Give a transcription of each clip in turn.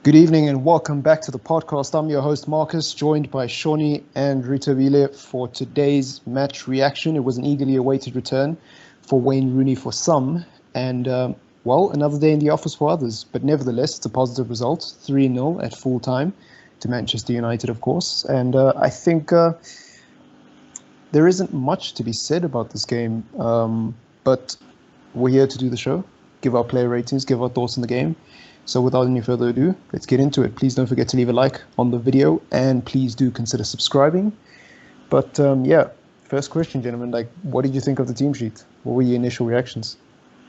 Good evening and welcome back to the podcast. I'm your host Marcus, joined by Shawnee and Ritabile for today's match reaction. It was an eagerly awaited return for Wayne Rooney for some, and another day in the office for others. But nevertheless, it's a positive result, 3-0 at full time to Manchester United, of course. And I think there isn't much to be said about this game, but we're here to do the show, give our player ratings, give our thoughts on the game. So without any further ado, let's get into it. Please don't forget to leave a like on the video and please do consider subscribing. But first question, gentlemen, what did you think of the team sheet? What were your initial reactions?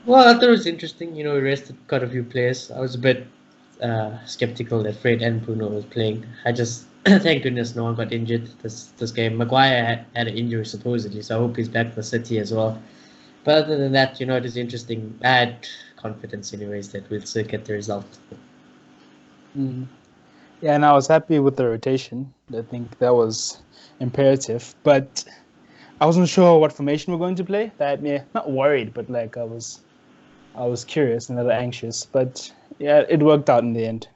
Well, I thought it was interesting. We rested quite a few players. I was a bit skeptical that Fred and Bruno was playing. I just, thank goodness no one got injured this game. Maguire had an injury supposedly, so I hope he's back for City as well. But other than that, it is interesting. I had confidence anyways that we'll still get the result. Yeah, and I was happy with the rotation. I think that was imperative, but I wasn't sure what formation we're going to play. That not worried, but I was curious and a little anxious. But yeah, it worked out in the end.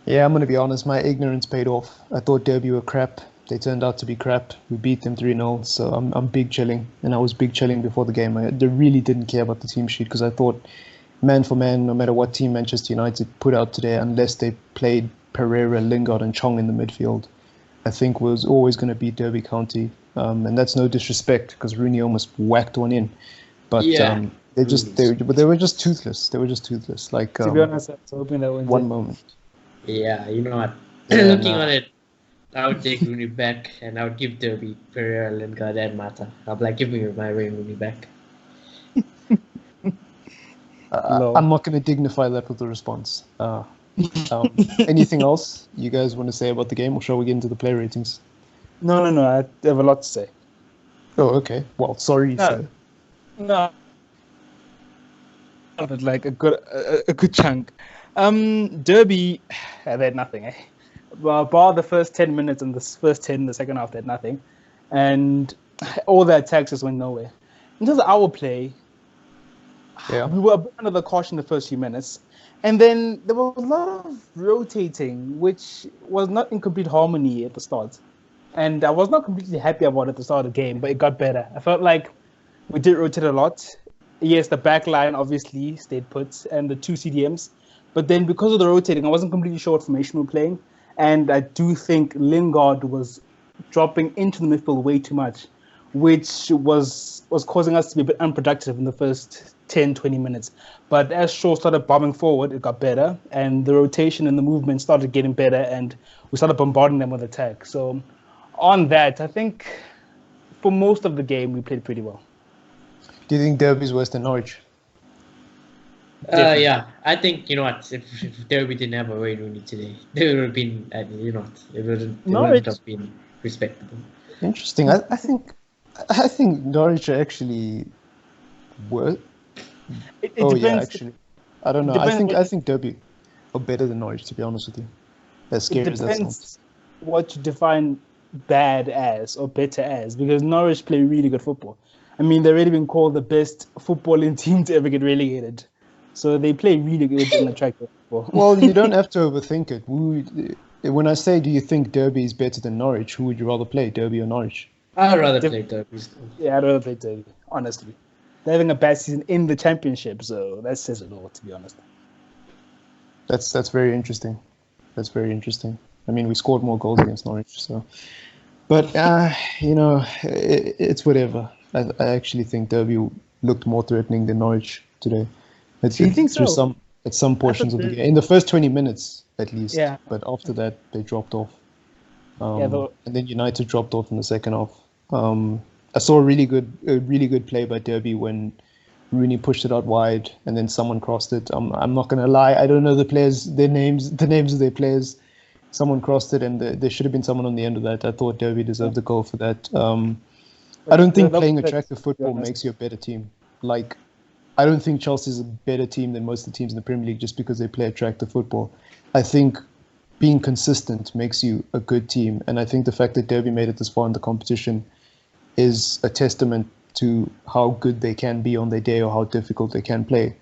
Yeah, I'm going to be honest. My ignorance paid off. I thought Derby were crap. They turned out to be crap. We beat them 3-0, so I'm big chilling. And I was big chilling before the game. I really didn't care about the team sheet because I thought, man for man, no matter what team Manchester United put out today, unless they played Pereira, Lingard and Chong in the midfield, I think was always going to beat Derby County. And that's no disrespect because Rooney almost whacked one in. But yeah, they were just toothless. They were just toothless. To be honest, I was hoping that one moment. Yeah, you know what? Looking on it, I would take Rooney back and I would give Derby, Pereira, Lingard and Mata. I'll be like, give me my Wayne Rooney back. I'm not going to dignify that with a response. Anything else you guys want to say about the game, or shall we get into the player ratings? No. I have a lot to say. Oh, okay. Well, sorry, sir. No. But a good chunk. Derby, they had nothing, Well, bar the first 10 minutes and the first 10 in the second half, they had nothing. And all their attacks just went nowhere. In terms of our play, we were a bit under the caution the first few minutes. And then there was a lot of rotating, which was not in complete harmony at the start. And I was not completely happy about it at the start of the game, but it got better. I felt like we did rotate a lot. Yes, the back line obviously stayed put and the two CDMs. But then because of the rotating, I wasn't completely sure what formation we were playing. And I do think Lingard was dropping into the midfield way too much, which was causing us to be a bit unproductive in the first 10, 20 minutes. But as Shaw started bombing forward, it got better. And the rotation and the movement started getting better. And we started bombarding them with attack. So on that, I think for most of the game, we played pretty well. Do you think Derby's worse than Norwich? Yeah, I think if Derby didn't have a Wayne Rooney today, they would have been it wouldn't have been respectable. Interesting. I think Norwich are actually worse. It depends. Yeah, actually, I don't know. I think Derby are better than Norwich, to be honest with you. As scary as that sounds. What you define bad as or better as, because Norwich play really good football. I mean, they've already been called the best footballing team to ever get relegated. So they play really good and attractive football. Well, you don't have to overthink it. When I say, do you think Derby is better than Norwich, who would you rather play, Derby or Norwich? I'd rather play Derby. Yeah, I'd rather play Derby, honestly. They're having a bad season in the championship, so that says it all, to be honest. That's very interesting. That's very interesting. I mean, we scored more goals against Norwich, so. But, it's whatever. I actually think Derby looked more threatening than Norwich today. Do you think so? At some portions of the game. In the first 20 minutes, at least. Yeah. But after that, they dropped off. And then United dropped off in the second half. I saw a really good play by Derby when Rooney pushed it out wide and then someone crossed it. I'm not going to lie. I don't know the names of their players. Someone crossed it and there should have been someone on the end of that. I thought Derby deserved the goal for that. I don't think playing attractive football makes you a better team. I don't think Chelsea is a better team than most of the teams in the Premier League just because they play attractive football. I think being consistent makes you a good team. And I think the fact that Derby made it this far in the competition is a testament to how good they can be on their day or how difficult they can play.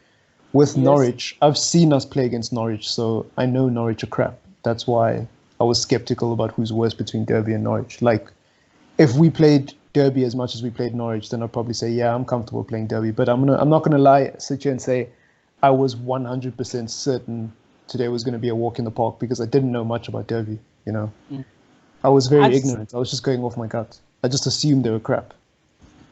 With Yes. Norwich, I've seen us play against Norwich, so I know Norwich are crap. That's why I was skeptical about who's worse between Derby and Norwich. Like, if we played Derby as much as we played Norwich, then I'd probably say, yeah, I'm comfortable playing Derby. But I'm not gonna lie, sit here and say I was 100% certain today was gonna be a walk in the park because I didn't know much about Derby. You know, I was very I've s- ignorant. I was just going off my gut. I just assumed they were crap.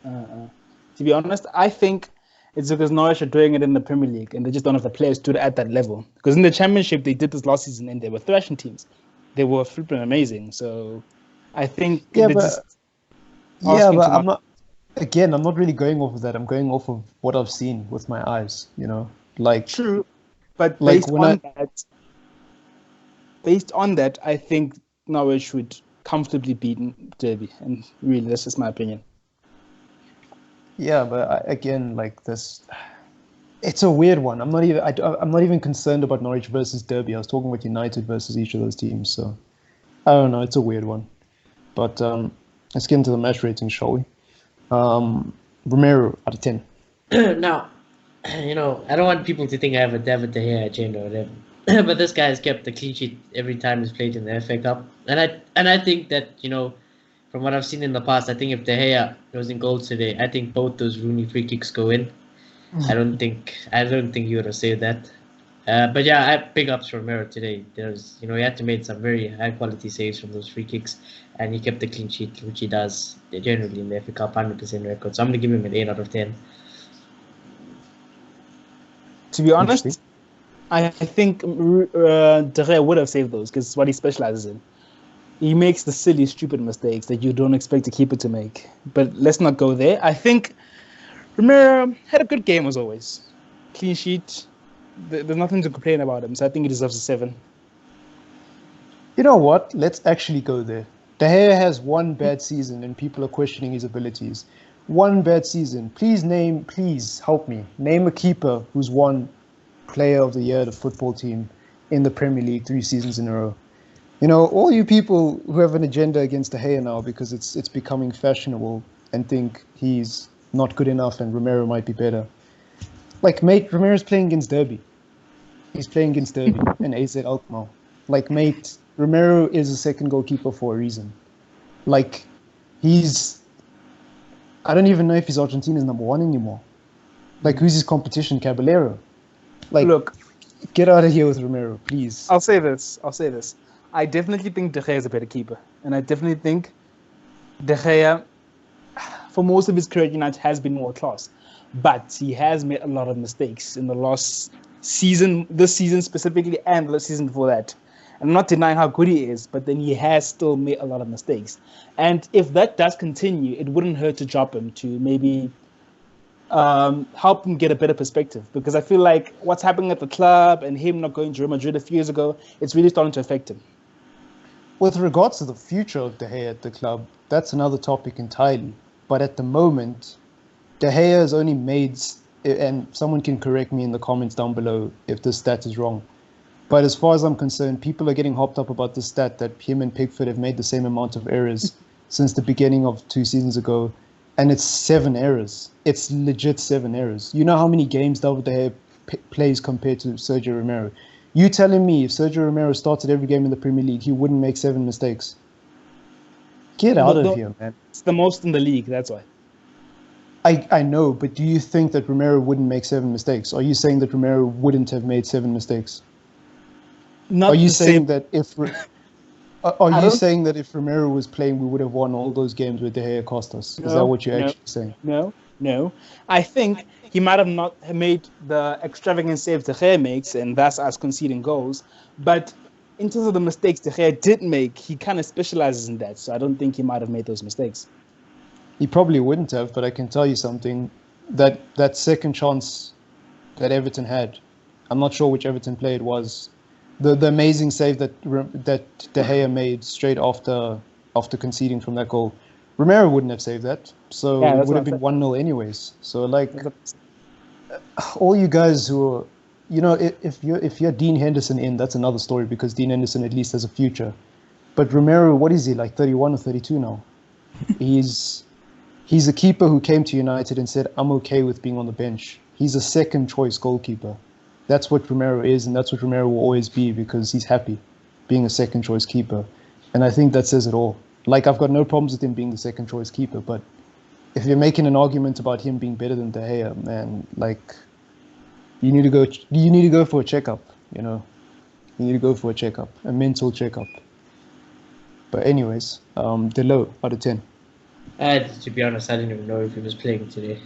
To be honest, I think it's because Norwich are doing it in the Premier League and they just don't have the players to do it at that level. Because in the Championship, they did this last season and they were thrashing teams. They were flipping amazing. So I think Yeah, they're but just yeah, asking but too I'm much. not. Again, I'm not really going off of that. I'm going off of what I've seen with my eyes. You know, True, but like when I based on that, I think Norwich would comfortably beat Derby. And really, that's just my opinion. yeah, but again, like this, it's a weird one. I'm not even concerned about Norwich versus Derby. I was talking about United versus each of those teams. So I don't know. It's a weird one. But let's get into the match rating, shall we? Romero out of 10. Now, I don't want people to think I have a David De Gea agenda or whatever. But this guy has kept a clean sheet every time he's played in the FA Cup, and I think that from what I've seen in the past, I think if De Gea goes in goals today, I think both those Rooney free kicks go in. I don't think you would have saved that. But yeah, I big ups for Romero today. He had to make some very high quality saves from those free kicks, and he kept the clean sheet, which he does generally in the FA Cup, 100% record. So I'm gonna give him an 8 out of 10. To be Interesting. honest, I think De Gea would have saved those because it's what he specializes in. He makes the silly, stupid mistakes that you don't expect a keeper to make. But let's not go there. I think Romero had a good game as always. Clean sheet. There's nothing to complain about him, so I think he deserves a 7. You know what? Let's actually go there. De Gea has one bad season and people are questioning his abilities. One bad season. Please help me. Name a keeper who's won Player of the Year, the football team, in the Premier League 3 seasons in a row. You know, all you people who have an agenda against De Gea now because it's becoming fashionable and think he's not good enough and Romero might be better. Like, mate, Romero's playing against Derby. He's playing against Derby and AZ Alkmaar. Like, mate, Romero is a second goalkeeper for a reason. Like, I don't even know if he's Argentina's number 1 anymore. Like, who's his competition? Caballero. Like, Look, get out of here with Romero, please. I'll say this. I definitely think De Gea is a better keeper. And I definitely think De Gea, for most of his career at United, has been more class. But he has made a lot of mistakes in the last season, this season specifically, and the season before that. I'm not denying how good he is, but then he has still made a lot of mistakes. And if that does continue, it wouldn't hurt to drop him to maybe help him get a better perspective. Because I feel like what's happening at the club and him not going to Real Madrid a few years ago, it's really starting to affect him. With regards to the future of De Gea at the club, that's another topic entirely. But at the moment, De Gea has only made, and someone can correct me in the comments down below if this stat is wrong. But as far as I'm concerned, people are getting hopped up about the stat that him and Pickford have made the same amount of errors since the beginning of 2 seasons ago. And it's 7 errors. It's legit 7 errors. You know how many games David De Gea plays compared to Sergio Romero? You telling me if Sergio Romero started every game in the Premier League, he wouldn't make 7 mistakes? Get out of here, man. It's the most in the league, that's why. I know, but do you think that Romero wouldn't make 7 mistakes? Are you saying that Romero wouldn't have made 7 mistakes? Not Are you the saying same. that if saying that if Romero was playing, we would have won all those games where De Gea cost us? Is that what you're actually saying? No. I think he might have not made the extravagant saves De Gea makes, and that's us conceding goals. But in terms of the mistakes De Gea did make, he kind of specializes in that. So I don't think he might have made those mistakes. He probably wouldn't have, but I can tell you something. That second chance that Everton had, I'm not sure which Everton player it was. The amazing save that De Gea made straight after conceding from that goal, Romero wouldn't have saved that, so it would have been 1-0 anyways. So like, all you guys who are, if you're Dean Henderson in, that's another story because Dean Henderson at least has a future. But Romero, what is he, like 31 or 32 now? He's a keeper who came to United and said, I'm okay with being on the bench. He's a second choice goalkeeper. that's what Romero is, and that's what Romero will always be, because he's happy being a second choice keeper. And I think that says it all. Like, I've got no problems with him being the second choice keeper, but if you're making an argument about him being better than De Gea, man, like, you need to go for a checkup, you know. You need to go for a checkup, a mental checkup. But anyways, Delo out of 10. To be honest, I didn't even know if he was playing today.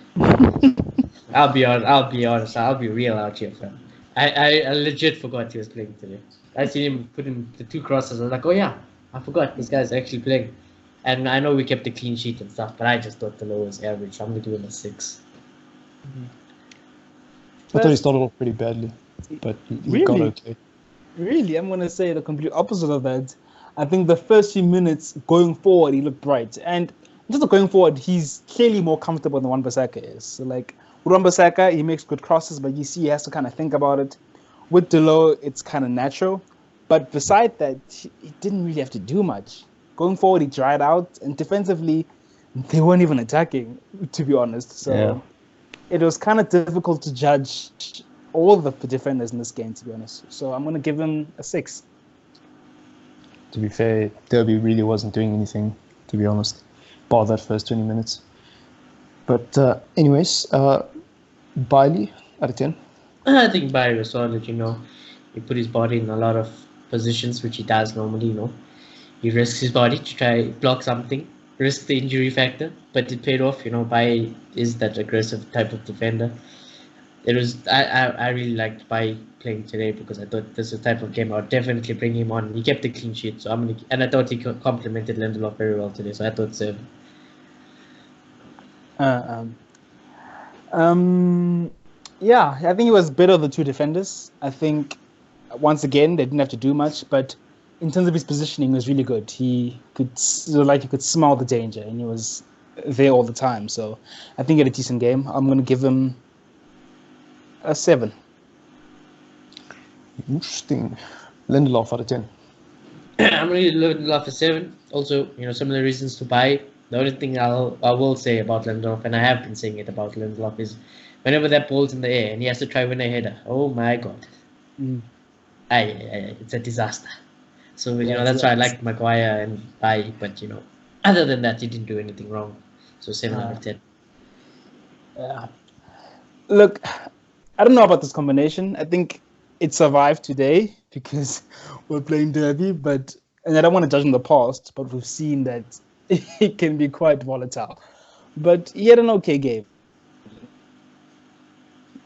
I'll be honest. I'll be real out here, fam. I legit forgot he was playing today. I seen him put in the 2 crosses. I was like, oh yeah, I forgot this guy's actually playing. And I know we kept a clean sheet and stuff, but I just thought the low was average. I'm gonna give him a 6. I thought he started off pretty badly, but he got okay. Really, I'm gonna say the complete opposite of that. I think the first few minutes going forward, he looked bright, and just going forward, he's clearly more comfortable than Wan-Bissaka is. So, like, with Wan-Bissaka, he makes good crosses, but you see he has to kind of think about it. With Delo, it's kind of natural. But beside that, he didn't really have to do much. Going forward, he dried out, and defensively, they weren't even attacking, to be honest. So It was kind of difficult to judge all the defenders in this game, to be honest. So I'm going to give him a 6. To be fair, Derby really wasn't doing anything, to be honest, bar that first 20 minutes. But anyways, Bailey out of 10. I think Bailey was solid, you know. He put his body in a lot of positions, which he does normally, you know. He risks his body to try block something, risk the injury factor, but it paid off, you know. Bailey is that aggressive type of defender. I really liked Bailey playing today, because I thought this is the type of game I would definitely bring him on. He kept the clean sheet, so and I thought he complemented Lindelof very well today, so I thought 7. Yeah, I think he was better of the 2 defenders. I think, once again, they didn't have to do much, but in terms of his positioning, it was really good. He could smell the danger, and he was there all the time. So I think he had a decent game. I'm going to give him a 7. Interesting. Lindelof out of 10. I'm going to give Lindelof a 7. Also, you know, similar reasons to buy. The only thing I will say about Lindelof, and I have been saying it about Lindelof, is whenever that ball's in the air and he has to try win a header, oh my god, it's a disaster. So you know, that's why I liked Maguire and Bailly, but you know, other than that, he didn't do anything wrong. So 7 out of 10. Yeah. Look, I don't know about this combination. I think it survived today because we're playing Derby, and I don't want to judge in the past, but we've seen that it can be quite volatile. But he had an okay game.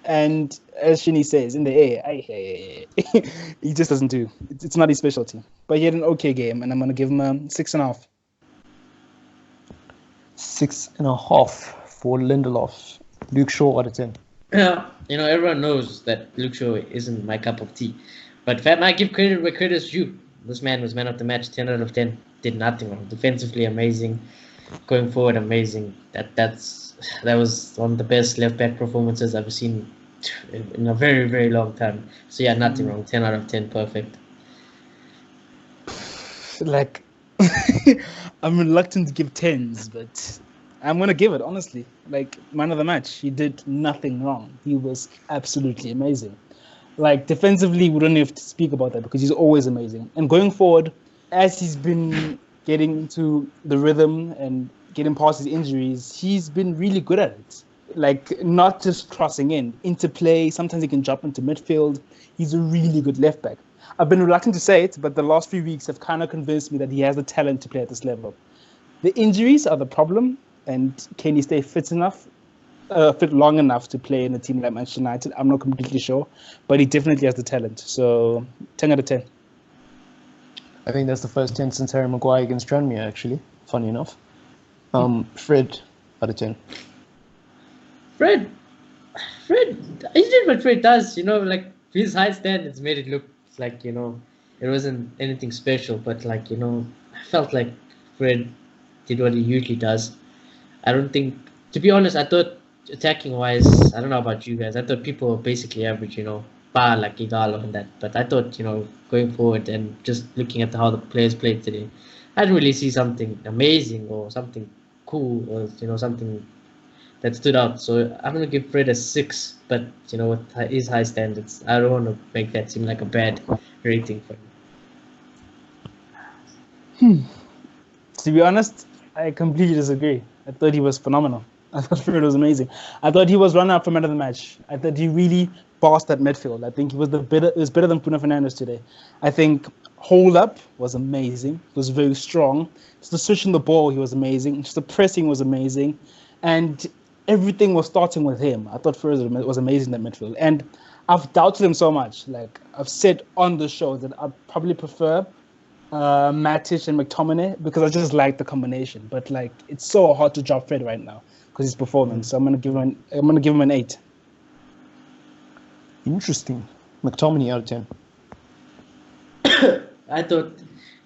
And as Shini says, in the air, he just doesn't do. It's not his specialty. But he had an okay game, and I'm going to give him a 6.5. 6.5 for Lindelof. Luke Shaw out of 10. Yeah, you know, everyone knows that Luke Shaw isn't my cup of tea. But fam, I give credit where credit's due. This man was man of the match, 10 out of 10. Did nothing wrong. Defensively, amazing. Going forward, amazing. That was one of the best left back performances I've seen in a very, very long time. So yeah, nothing wrong. 10 out of 10, perfect. Like, I'm reluctant to give 10s, but I'm gonna give it, honestly. Like, man of the match, he did nothing wrong. He was absolutely amazing. Like, defensively, we don't have to speak about that because he's always amazing. And going forward, as he's been getting into the rhythm and getting past his injuries, he's been really good at it. Like, not just crossing in, interplay. Sometimes he can jump into midfield. He's a really good left back. I've been reluctant to say it, but the last few weeks have kind of convinced me that he has the talent to play at this level. The injuries are the problem, and can he stay fit long enough to play in a team like Manchester United? I'm not completely sure, but he definitely has the talent. So 10 out of 10. I think that's the first 10 since Harry Maguire against Tranmere, actually. Funny enough. Fred out of 10. Fred, he did what Fred does, you know, like his high standards made it look like, you know, it wasn't anything special, but like, you know, I felt like Fred did what he usually does. I don't think, to be honest, I thought attacking wise, I don't know about you guys, I thought people were basically average, you know, bar like Igalo and that, but I thought, you know, going forward and just looking at how the players played today, I didn't really see something amazing or something cool or, you know, something that stood out. So I'm gonna give Fred a 6, but with his high standards, I don't want to make that seem like a bad rating for him. To be honest, I completely disagree. I thought he was phenomenal. I thought Fred was amazing. I thought he was runner-up for man of the match. I thought he really bossed that midfield. I think he was better than Bruno Fernandes today. I think hold up was amazing. He was very strong. Just the switching the ball, he was amazing. Just the pressing was amazing, and everything was starting with him. I thought Fred was amazing in that midfield, and I've doubted him so much. Like I've said on the show that I'd probably prefer Matic and McTominay because I just like the combination. But like it's so hard to drop Fred right now because he's performing. So I'm gonna give him an 8. Interesting. McTominay out of 10. I thought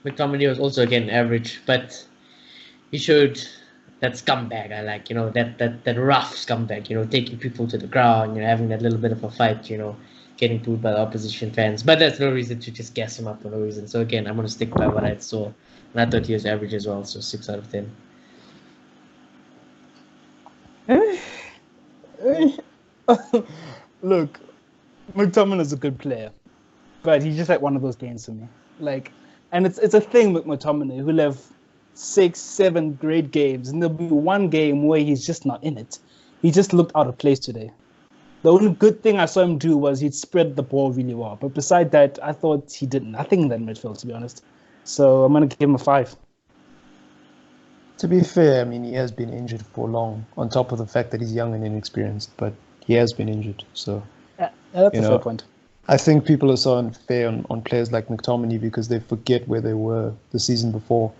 McTominay was also again average, but he showed that scumbag I like, that rough scumbag, taking people to the ground, having that little bit of a fight, getting booed by the opposition fans. But that's no reason to just gas him up for no reason. So again, I'm gonna stick by what I saw, and I thought he was average as well, so 6 out of 10. Look, McTominay is a good player, but he's just like one of those games for me. Like, and it's a thing with McTominay who'll have 6, 7 great games, and there'll be one game where he's just not in it. He just looked out of place today. The only good thing I saw him do was he'd spread the ball really well, but beside that, I thought he did nothing in that midfield, to be honest. So I'm gonna give him a 5. To be fair, I mean, he has been injured for long, on top of the fact that he's young and inexperienced, but he has been injured. So, yeah, that's a fair point. I think people are so unfair on players like McTominay because they forget where they were the season before.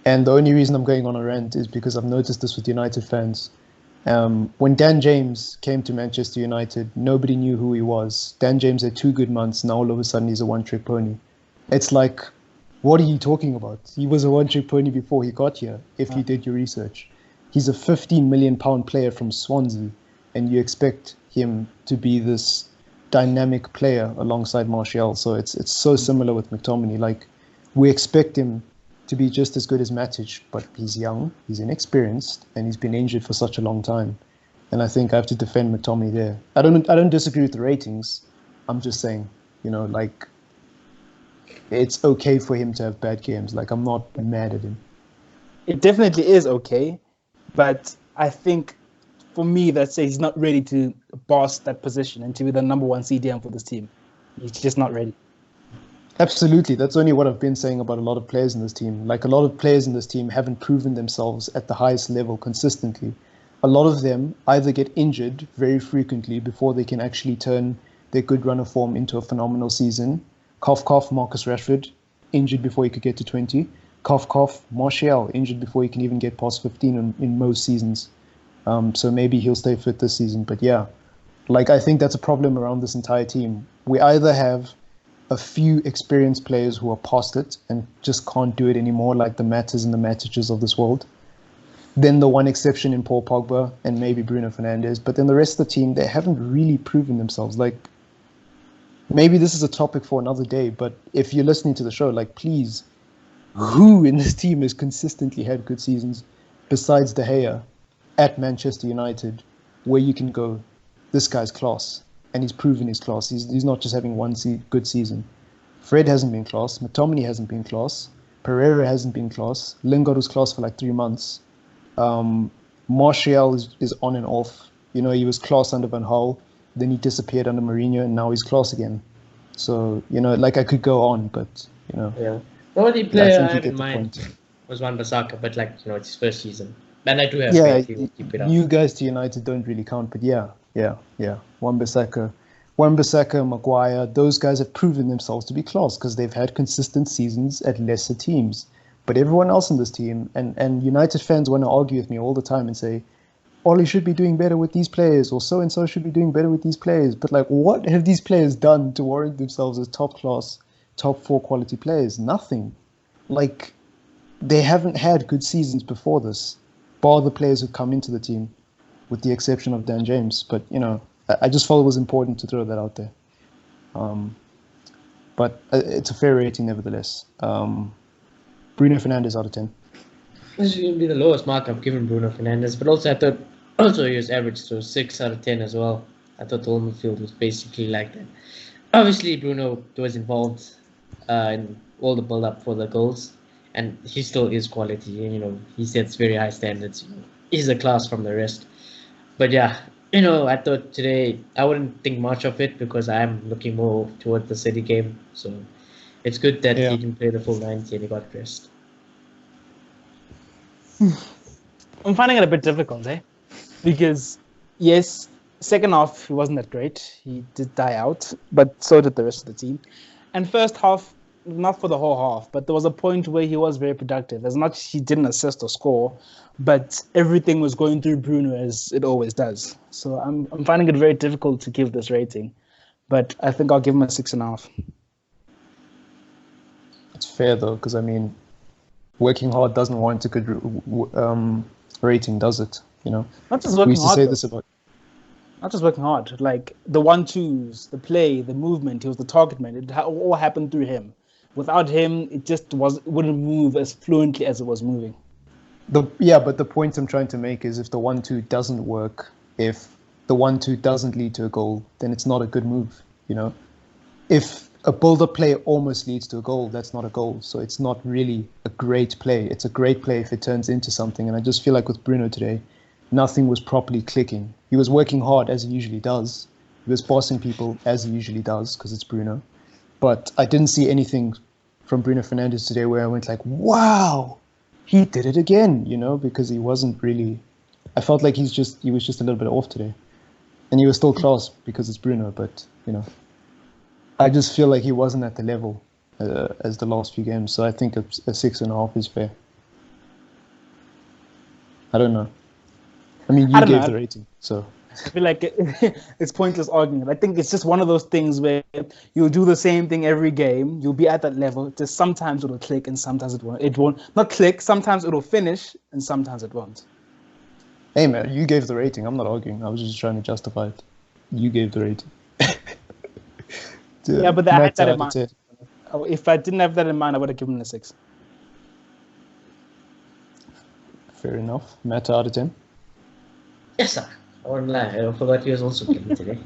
And the only reason I'm going on a rant is because I've noticed this with United fans. When Dan James came to Manchester United, nobody knew who he was. Dan James had 2 good months, now all of a sudden he's a one-trick pony. It's like, what are you talking about? He was a one-trick pony before he got here, if you did your research. He's a £15 million player from Swansea, and you expect him to be this dynamic player alongside Martial. So it's so similar with McTominay. Like, we expect him to be just as good as Matic, but he's young, he's inexperienced, and he's been injured for such a long time. And I think I have to defend McTominay there. I don't disagree with the ratings. I'm just saying, like, it's okay for him to have bad games. Like, I'm not mad at him. It definitely is okay, but I think for me, that says he's not ready to boss that position and to be the number 1 CDM for this team. He's just not ready. Absolutely. That's only what I've been saying about a lot of players in this team. Like, a lot of players in this team haven't proven themselves at the highest level consistently. A lot of them either get injured very frequently before they can actually turn their good run of form into a phenomenal season. Cough, cough, Marcus Rashford, injured before he could get to 20. Cough, cough, Martial, injured before he can even get past 15 in most seasons. So maybe he'll stay fit this season. But yeah, like, I think that's a problem around this entire team. We either have a few experienced players who are past it and just can't do it anymore, like the Matters and the Matiches of this world. Then the one exception in Paul Pogba and maybe Bruno Fernandes. But then the rest of the team, they haven't really proven themselves. Like, maybe this is a topic for another day, but if you're listening to the show, like, please, who in this team has consistently had good seasons besides De Gea at Manchester United, where you can go, this guy's class, and he's proven his class. He's not just having one good season. Fred hasn't been class. McTominay hasn't been class. Pereira hasn't been class. Lingard was class for like 3 months. Martial is on and off. He was class under Van Gaal, then he disappeared under Mourinho, and now he's class again. So, like, I could go on, but, Yeah. The only player I had in mind was Wan-Bissaka, but, like, it's his first season. And I do have faith he will keep it up. You guys to United don't really count, but yeah. Wan-Bissaka, Maguire, those guys have proven themselves to be class because they've had consistent seasons at lesser teams. But everyone else in this team, and United fans want to argue with me all the time and say, Ollie should be doing better with these players, or so-and-so should be doing better with these players. But, like, what have these players done to warrant themselves as top-class, top-4 quality players? Nothing. Like, they haven't had good seasons before this, bar the players who've come into the team, with the exception of Dan James. But, I just felt it was important to throw that out there. But it's a fair rating nevertheless. Bruno Fernandes out of 10. This is going to be the lowest mark I've given Bruno Fernandes, but also I thought Also, he was average, so 6 out of 10 as well. I thought the whole midfield was basically like that. Obviously, Bruno was involved in all the build up for the goals, and he still is quality. He sets very high standards. He's a class from the rest. But yeah, I thought today I wouldn't think much of it because I'm looking more toward the City game. So it's good that Yeah. he didn't play the full 90 and he got rest. I'm finding it a bit difficult, because yes, second half he wasn't that great. He did die out, but so did the rest of the team. And first half, not for the whole half, but there was a point where he was very productive. As much as he didn't assist or score, but everything was going through Bruno as it always does. So I'm finding it very difficult to give this rating, but I think I'll give him a 6.5. It's fair though, because I mean, working hard doesn't warrant a good rating, does it? Not just We working used to hard. say though. this about. Not just working hard, like the 1-2s, the play, the movement. He was the target man. It all happened through him. Without him, it just wouldn't move as fluently as it was moving. But the point I'm trying to make is if the 1-2 doesn't work, if the 1-2 doesn't lead to a goal, then it's not a good move. If a build-up play almost leads to a goal, that's not a goal. So it's not really a great play. It's a great play if it turns into something. And I just feel like with Bruno today, nothing was properly clicking. He was working hard as he usually does. He was passing people as he usually does because it's Bruno. But I didn't see anything from Bruno Fernandes today where I went like, wow, he did it again, because he wasn't really. I felt like he was just a little bit off today. And he was still class because it's Bruno, but, I just feel like he wasn't at the level as the last few games. So I think a 6.5 is fair. I don't know. I mean, you gave the rating, so. I feel like it's pointless arguing. I think it's just one of those things where you'll do the same thing every game. You'll be at that level. Just sometimes it'll click and sometimes it won't. It won't not click. Sometimes it'll finish and sometimes it won't. Hey man, you gave the rating. I'm not arguing. I was just trying to justify it. You gave the rating. Yeah, but I had that in Matt, mind. If I didn't have that in mind, I would have given it a 6. Fair enough. Matt out of 10. Yes, sir. I won't lie. I forgot he was also playing today.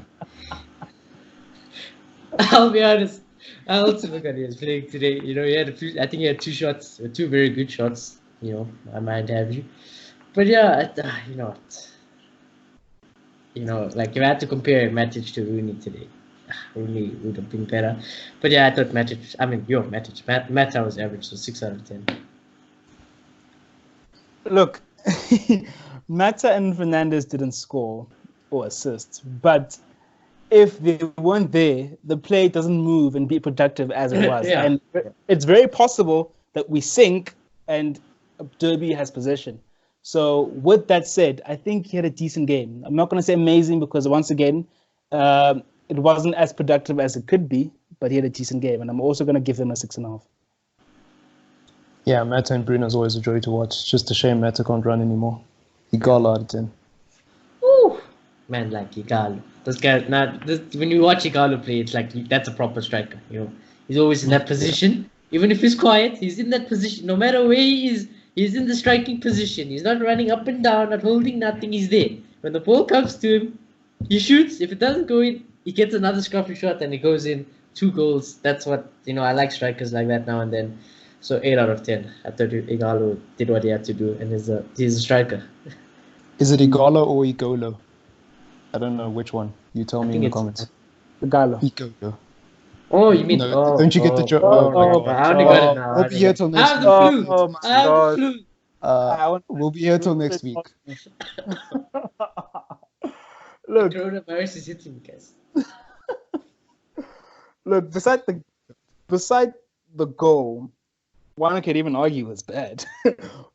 I'll be honest. I also forgot he was playing today. He had a few. I think he had 2 shots, 2 very good shots. I might have you. But yeah, like if I had to compare Matic to Rooney today, Rooney would have been better. But yeah, I thought Matic. I mean, Matic. Mata was average, so 6 out of 10. Look, Mata and Fernandes didn't score or assist, but if they weren't there, the play doesn't move and be productive as it was. Yeah. And it's very possible that we sink and Derby has possession. So with that said, I think he had a decent game. I'm not going to say amazing because once again, it wasn't as productive as it could be, but he had a decent game. And I'm also going to give him a 6.5. Yeah, Mata and Bruno's always a joy to watch. It's just a shame Mata can't run anymore. Igalo out of 10. Ooh, man, like Igalo. This guy, when you watch Igalo play, it's like that's a proper striker. He's always in that position. Even if he's quiet, he's in that position. No matter where he is, he's in the striking position. He's not running up and down, not holding nothing. He's there. When the ball comes to him, he shoots. If it doesn't go in, he gets another scruffy shot and he goes in. 2 goals. That's what I like strikers like that now and then. So 8 out of 10. I thought Igalo did what he had to do, and he's a striker. Is it Igalo or Igolo? I don't know which one. You tell me in the comments. Igalo. Igolo. Oh, you mean? No, don't you get the joke? I only got it now. We'll be here till next I have week. the flu. Oh my I have God. the flu. We'll be here till next week. Look, Coronavirus is hitting me, guys. Look, beside the goal, one could even argue was bad,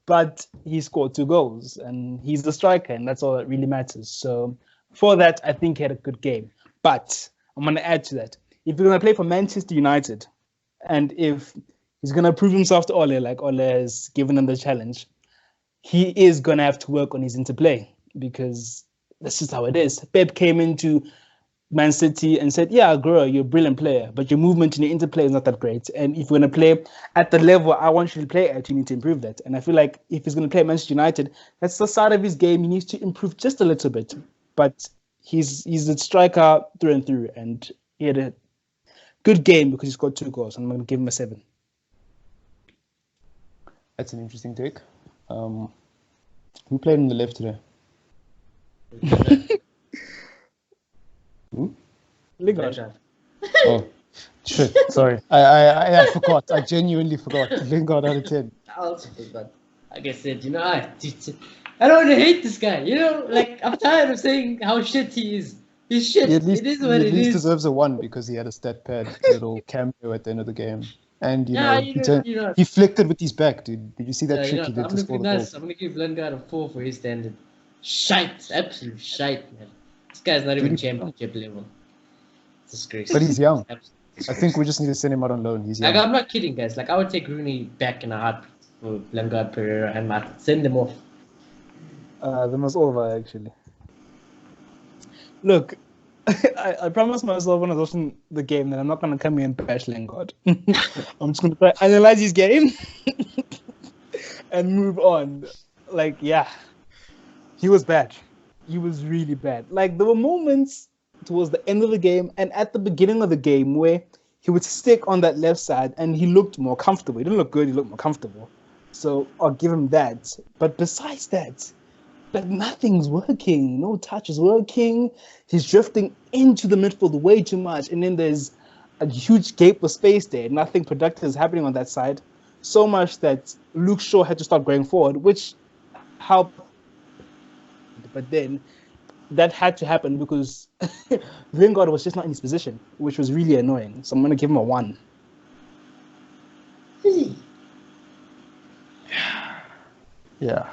but he scored 2 goals and he's the striker and that's all that really matters. So for that, I think he had a good game. But I'm going to add to that. If you're going to play for Manchester United and if he's going to prove himself to Ole, like Ole has given him the challenge, he is going to have to work on his interplay because that's just how it is. Pep came in to Man City and said, yeah, Aguero, you're a brilliant player, but your movement and your interplay is not that great. And if you're going to play at the level I want you to play at, you need to improve that. And I feel like if he's going to play at Manchester United, that's the side of his game he needs to improve just a little bit. But he's a striker through and through, and he had a good game because he scored 2 goals, and I'm going to give him a 7. That's an interesting take. Who played on the left today? Who? Lingard. Oh, shit. Sorry. I forgot. I genuinely forgot. Lingard out of 10. I also forgot. Like I said, I don't want to hate this guy. Like, I'm tired of saying how shit he is. He's shit. It is what it is. He at least deserves a 1 because he had a stat pad little cameo at the end of the game. And, he flicked it with his back, dude. Did you see that trick he did to score the goal? I'm going to give Lingard a 4 for his standard. Shite. Absolute shite, man. This guy's not even championship level. It's disgrace. But he's young. I think we just need to send him out on loan. He's young. Like, I'm not kidding, guys. Like, I would take Rooney back in a heartbeat for Lingard, Pereira, and Martin. Send them off. Them was over, actually. Look, I promised myself when I was watching the game that I'm not going to come here and bash Lingard. I'm just going to analyze his game and move on. Like, yeah, he was bad. He was really bad. Like, there were moments towards the end of the game and at the beginning of the game where he would stick on that left side and he looked more comfortable. He didn't look good, he looked more comfortable. So I'll give him that. But besides that, like, nothing's working. No touch is working. He's drifting into the midfield way too much. And then there's a huge gap of space there. Nothing productive is happening on that side. So much that Luke Shaw had to start going forward, which helped. But then that had to happen because Lingard was just not in his position, which was really annoying. So I'm going to give him a 1. Yeah.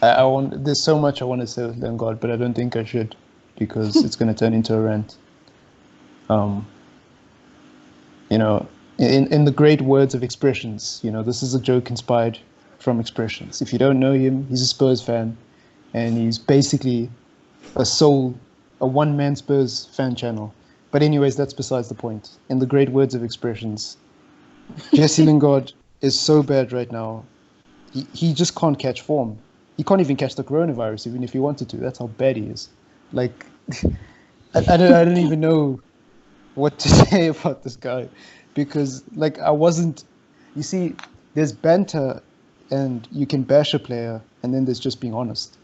There's so much I want to say with Lingard, but I don't think I should because it's going to turn into a rant. In the great words of Expressions, this is a joke inspired from Expressions. If you don't know him, he's a Spurs fan, and he's basically a one-man Spurs fan channel. But anyways, that's besides the point. In the great words of Expressions, Jesse Lingard is so bad right now. He just can't catch form. He can't even catch the coronavirus, even if he wanted to. That's how bad he is. Like, I don't even know what to say about this guy, because you see, there's banter, and you can bash a player, and then there's just being honest.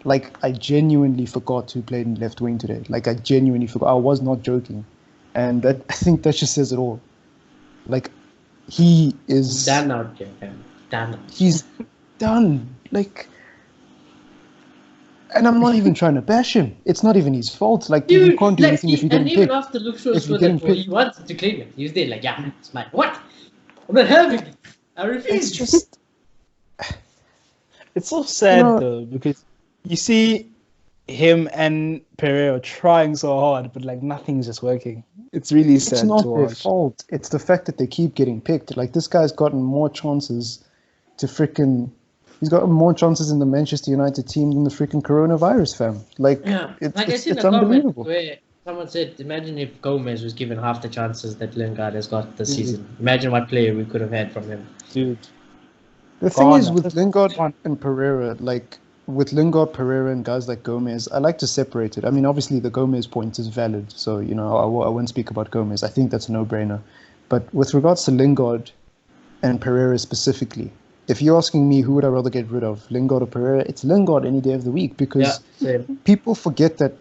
Like, I genuinely forgot who played in left wing today. Like, I genuinely forgot. I was not joking, and I think that just says it all. Like, he is done out there, man. Done. He's done. Like. And I'm not even trying to bash him. It's not even his fault. Like, dude, you can't do anything if you didn't pick. And even after Luke Shaw scored that goal, he wanted to claim it. He was there like, yeah, it's mine. What? I'm not having it. I refuse. It's just... It's so sad, though, because you see him and Pereira trying so hard, but, like, nothing's just working. It's really sad to watch. It's not their fault. It's the fact that they keep getting picked. Like, this guy's gotten more chances to freaking... He's got more chances in the Manchester United team than the freaking coronavirus, fam. Like, yeah. it's unbelievable. Where someone said, imagine if Gomez was given half the chances that Lingard has got this season. Imagine what player we could have had from him. Dude. The thing is, with Lingard and Pereira, like, with Lingard, Pereira, and guys like Gomez, I like to separate it. I mean, obviously, the Gomez point is valid, so, I won't speak about Gomez. I think that's a no-brainer. But with regards to Lingard and Pereira specifically, if you're asking me who would I rather get rid of, Lingard or Pereira, it's Lingard any day of the week, because people forget that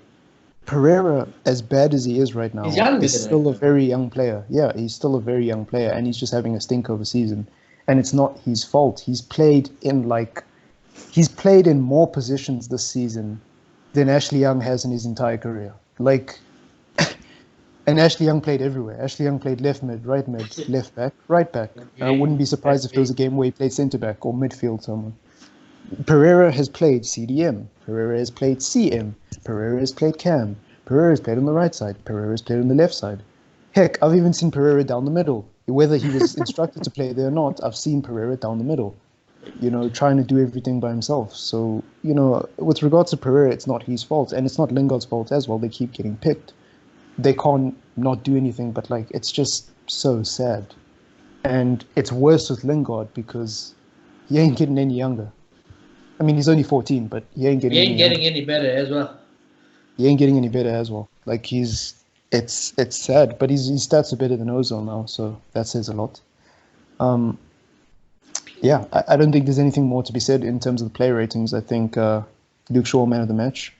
Pereira, as bad as he is right now, is still a very young player. Yeah, he's still a very young player, and he's just having a stink of a season. And it's not his fault. He's played in more positions this season than Ashley Young has in his entire career. Like, and Ashley Young played everywhere. Ashley Young played left mid, left back, right back. I wouldn't be surprised if there was a game where he played centre back or midfield somewhere. Pereira has played CDM. Pereira has played CM. Pereira has played Cam. Pereira has played on the right side. Pereira has played on the left side. Heck, I've even seen Pereira down the middle. Whether he was instructed to play there or not, I've seen Pereira down the middle. trying to do everything by himself. So, with regards to Pereira, it's not his fault, and it's not Lingard's fault as well. They keep getting picked. They can't not do anything, but it's just so sad. And it's worse with Lingard because he ain't getting any younger. I mean, he's only 14, but he ain't getting any better as well. He ain't getting any better as well. It's sad, but his stats are better than Ozil now, so that says a lot. Yeah, I don't think there's anything more to be said in terms of the player ratings. I think Luke Shaw, man of the match.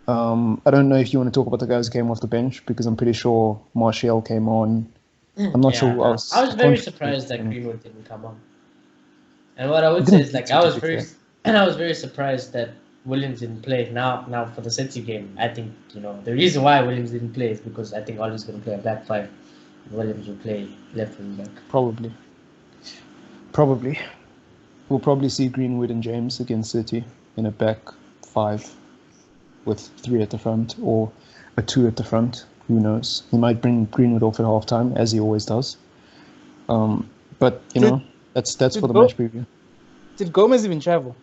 I don't know if you want to talk about the guys who came off the bench, because I'm pretty sure Martial came on. I'm not sure who else. I was very surprised that Greenwood didn't come on. And what I would say is, I was very surprised that Williams didn't play. Now for the City game, I think the reason why Williams didn't play is because I think Ollie's going to play a back five. Williams will play left wing back. Probably. We'll probably see Greenwood and James against City in a back five with 3 at the front, or a 2 at the front. Who knows? He might bring Greenwood off at halftime, as he always does. But that's for the match preview. Did Gomez even travel?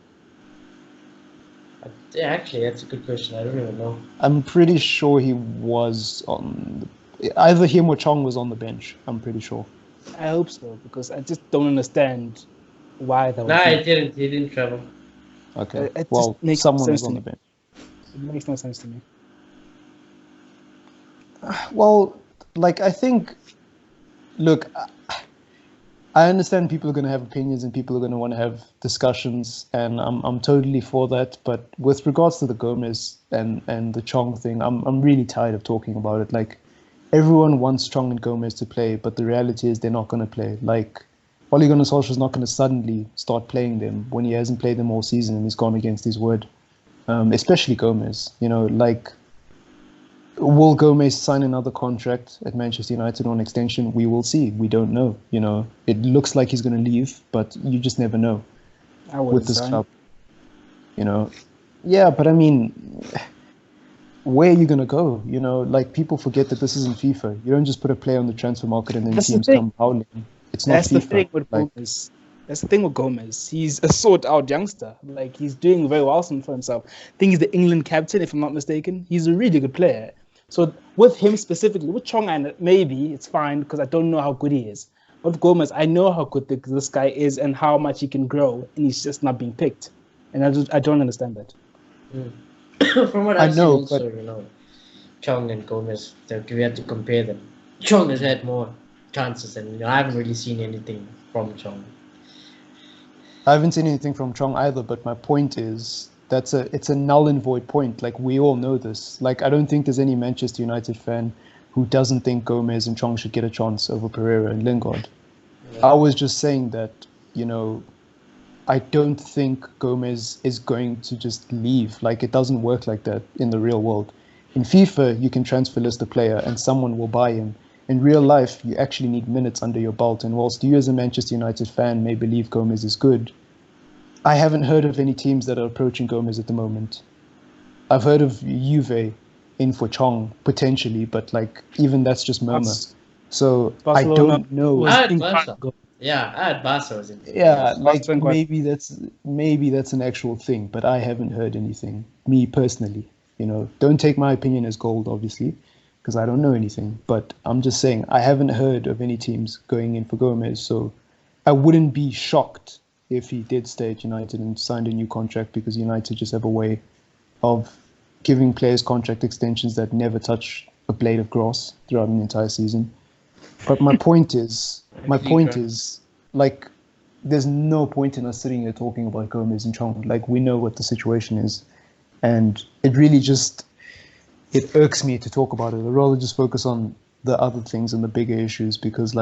Yeah, actually, that's a good question. I don't even know. I'm pretty sure he was either him or Chong was on the bench. I'm pretty sure. I hope so, because I just don't understand why that was. No, he didn't. He didn't travel. Okay. Well, someone was on the bench. It makes no sense to me. Well, I think, look, I understand people are going to have opinions and people are going to want to have discussions, and I'm totally for that. But with regards to the Gomez and the Chong thing, I'm really tired of talking about it. Everyone wants Chong and Gomez to play, but the reality is they're not going to play. Ole Gunnar Solskjaer's not going to suddenly start playing them when he hasn't played them all season and he's gone against his word. Especially Gomez. Will Gomez sign another contract at Manchester United on extension? We will see. We don't know. It looks like he's going to leave, but you just never know with this club. Yeah, but I mean, where are you going to go? People forget that this isn't FIFA. You don't just put a player on the transfer market and then teams come howling. It's not That's FIFA. The thing with Gomez. That's the thing with Gomez. He's a sought-out youngster. He's doing very well for himself. I think he's the England captain, if I'm not mistaken. He's a really good player. So with him specifically, with Chong, maybe it's fine because I don't know how good he is. But with Gomez, I know how good this guy is and how much he can grow, and he's just not being picked. And I don't understand that. From what I know, also, Chong and Gomez, we have to compare them. Chong has had more chances, and I haven't really seen anything from Chong. I haven't seen anything from Chong either, but my point is it's a null and void point. We all know this. I don't think there's any Manchester United fan who doesn't think Gomez and Chong should get a chance over Pereira and Lingard. Yeah. I was just saying that, I don't think Gomez is going to just leave. It doesn't work like that in the real world. In FIFA, you can transfer list a player and someone will buy him. In real life, you actually need minutes under your belt. And whilst you as a Manchester United fan may believe Gomez is good, I haven't heard of any teams that are approaching Gomez at the moment. I've heard of Juve in for Chong, potentially, but even that's just murmur. So Barcelona, I don't know. I had Barca. Yeah, I had Barca. Yeah, maybe that's an actual thing, but I haven't heard anything. Me personally, don't take my opinion as gold, obviously, because I don't know anything. But I'm just saying I haven't heard of any teams going in for Gomez, so I wouldn't be shocked if he did stay at United and signed a new contract, because United just have a way of giving players contract extensions that never touch a blade of grass throughout an entire season. But my point is, there's no point in us sitting here talking about Gomez and Chong. We know what the situation is, and it really it irks me to talk about it. I'd rather just focus on the other things and the bigger issues, because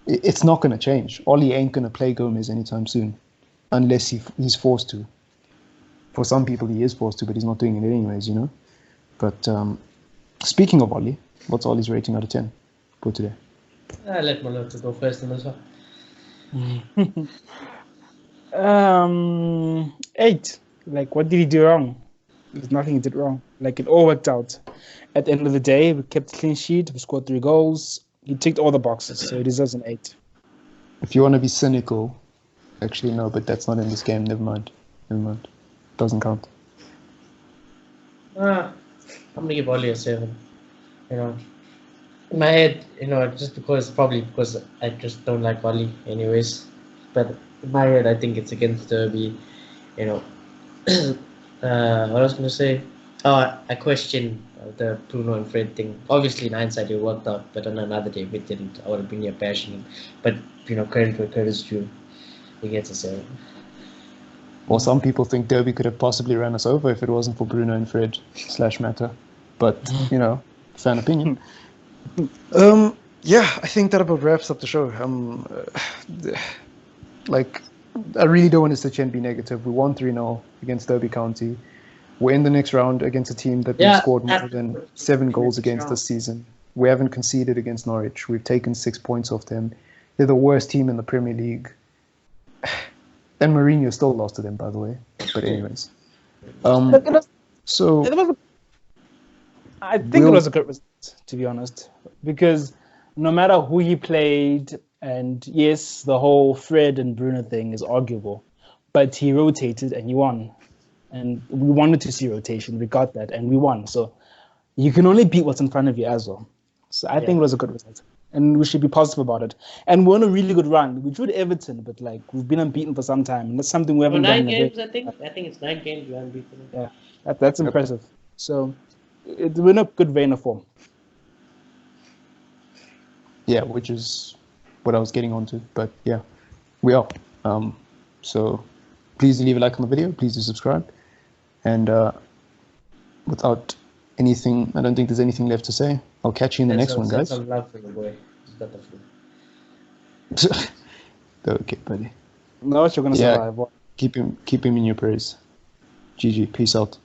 it's not going to change. Ollie ain't going to play Gomez anytime soon, unless he's forced to. For some people, he is forced to, but he's not doing it anyways, But speaking of Ollie, what's Ollie's rating out of 10 for today? I let Malota go first in this one. 8. What did he do wrong? There's nothing he did wrong. It all worked out. At the end of the day, we kept a clean sheet. We scored 3 goals. He ticked all the boxes, so he deserves an 8. If you want to be cynical, Actually, no, but that's not in this game. Never mind. Doesn't count. I'm gonna give Oli a 7. You know, in my head, just probably because I just don't like Oli anyways. But in my head, I think it's against Derby. You know, what I was gonna say. Oh, I question the Bruno and Fred thing. Obviously, in hindsight, it worked out, but on another day, if it didn't, I would have been here bashing him. But credit where credit's due. He gets a 7. Well, some people think Derby could have possibly ran us over if it wasn't for Bruno and Fred / Mata. But, fan opinion. Yeah, I think that about wraps up the show. I really don't want to sit here and be negative. We won 3-0 against Derby County. We're in the next round against a team that we've scored more than 7 goals against this season. We haven't conceded against Norwich. We've taken 6 points off them. They're the worst team in the Premier League. And Mourinho still lost to them, by the way. But anyways. I think it was a good result, to be honest. Because no matter who he played, and yes, the whole Fred and Bruno thing is arguable, but he rotated and he won. And we wanted to see rotation. We got that and we won. So you can only beat what's in front of you as well. So I think it was a good result. And we should be positive about it. And we're on a really good run. We drew Everton, but we've been unbeaten for some time. And that's something we haven't done. 9 games, I think. I think it's 9 games we haven't beaten. Yeah, that's impressive. So we're in a good vein of form. Yeah, which is what I was getting onto. But yeah, we are. So please leave a like on the video. Please do subscribe. And without anything, I don't think there's anything left to say. I'll catch you in the next one, guys. Some love for the boy. He's got the flu. Okay, buddy. No, you're going to survive. Keep him in your prayers. GG. Peace out.